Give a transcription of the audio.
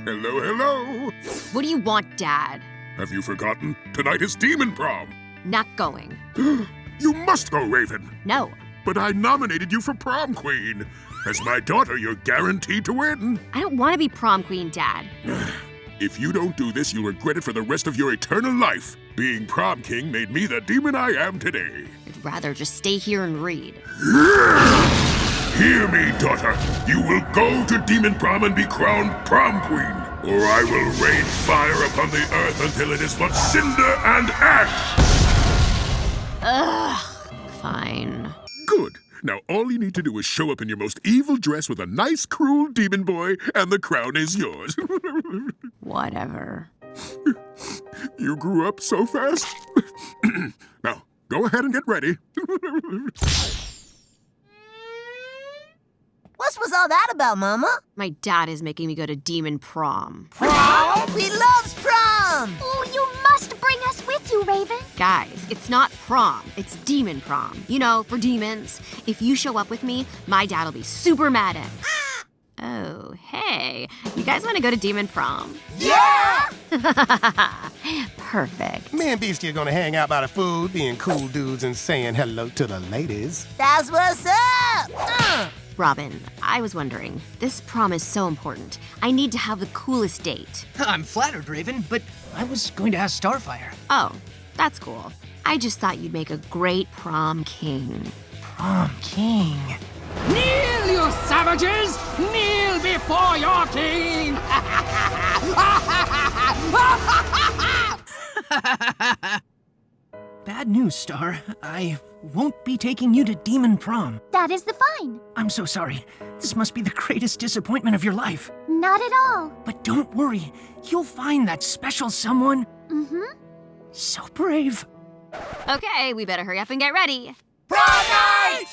Hello, hello. What do you want, Dad? Have you forgotten? Tonight is Demon Prom. Not going. You must go, Raven. No. But I nominated you for prom queen. As my daughter, you're guaranteed to win. I don't want to be prom queen, Dad. If you don't do this, you'll regret it for the rest of your eternal life. Being prom king made me the demon I am today. I'd rather just stay here and read. Hear me, daughter. You will go to Demon Prom and be crowned prom queen, or I will rain fire upon the earth until it is but cinder and ash. Ugh. Fine. Good. Now all you need to do is show up in your most evil dress with a nice, cruel demon boy, and the crown is yours. Whatever. You grew up so fast. Now, go ahead and get ready. What was all that about, Mama? My dad is making me go to Demon Prom. Prom? He loves prom! Oh, you must bring us with you, Raven. Guys, it's not prom, it's Demon Prom. You know, for demons. If you show up with me, my dad'll be super mad at me. Oh, hey. You guys want to go to Demon Prom? Yeah! Perfect. Me and Beastie are gonna hang out by the food, being cool dudes and saying hello to the ladies. That's what's up! Robin, I was wondering, this prom is so important. I need to have the coolest date. I'm flattered, Raven, but I was going to ask Starfire. Oh, that's cool. I just thought you'd make a great prom king. Prom king. Kneel, you savages! Kneel before your king! Bad news, Star. I won't be taking you to Demon Prom. That is the fine. I'm so sorry. This must be the greatest disappointment of your life. Not at all. But don't worry. You'll find that special someone. Mm-hmm. So brave. Okay, we better hurry up and get ready. Prom night!